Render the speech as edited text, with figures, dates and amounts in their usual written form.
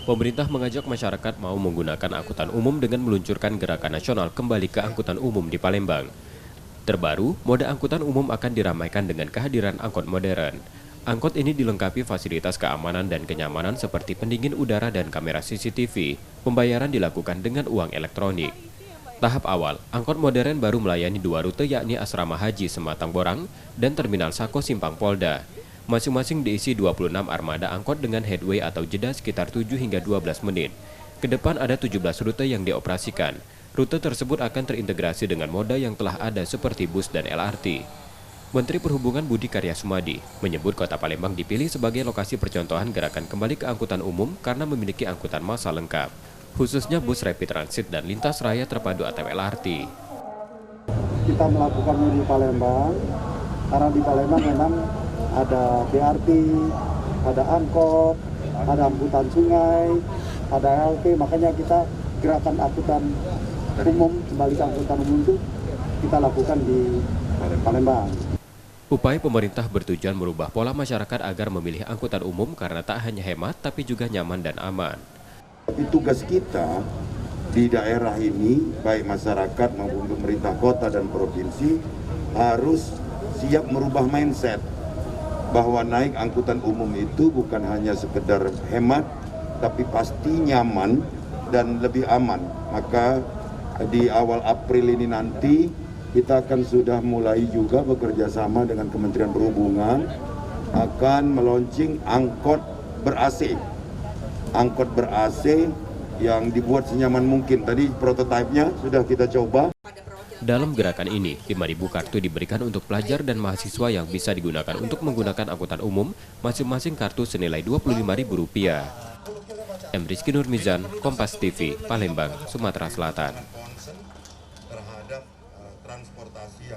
Pemerintah mengajak masyarakat mau menggunakan angkutan umum dengan meluncurkan gerakan nasional kembali ke angkutan umum di Palembang. Terbaru, moda angkutan umum akan diramaikan dengan kehadiran angkot modern. Angkot ini dilengkapi fasilitas keamanan dan kenyamanan seperti pendingin udara dan kamera CCTV. Pembayaran dilakukan dengan uang elektronik. Tahap awal, angkot modern baru melayani 2 rute yakni Asrama Haji Sematang Borang dan Terminal Sako Simpang Polda. Masing-masing diisi 26 armada angkot dengan headway atau jeda sekitar 7 hingga 12 menit. Ke depan ada 17 rute yang dioperasikan. Rute tersebut akan terintegrasi dengan moda yang telah ada seperti bus dan LRT. Menteri Perhubungan Budi Karya Sumadi menyebut Kota Palembang dipilih sebagai lokasi percontohan gerakan kembali ke angkutan umum karena memiliki angkutan massa lengkap, khususnya bus rapid transit dan lintas raya terpadu atau LRT. Kita melakukannya di Palembang, karena di Palembang memang ada BRT, ada angkot, ada angkutan sungai, ada LP, makanya kita gerakan angkutan umum, kembali ke angkutan umum itu kita lakukan di Palembang. Upaya pemerintah bertujuan merubah pola masyarakat agar memilih angkutan umum karena tak hanya hemat tapi juga nyaman dan aman. Tapi tugas kita di daerah ini, baik masyarakat maupun pemerintah kota dan provinsi, harus siap merubah mindset bahwa naik angkutan umum itu bukan hanya sekedar hemat, tapi pasti nyaman dan lebih aman. Maka di awal April ini nanti kita akan sudah mulai juga bekerja sama dengan Kementerian Perhubungan akan meluncing angkot ber-AC. Angkot ber-AC yang dibuat senyaman mungkin. Tadi prototipenya sudah kita coba. Dalam gerakan ini, 5.000 kartu diberikan untuk pelajar dan mahasiswa yang bisa digunakan untuk menggunakan angkutan umum, masing-masing kartu senilai Rp25.000. M. Rizky Nurmizan, Kompas TV, Palembang, Sumatera Selatan.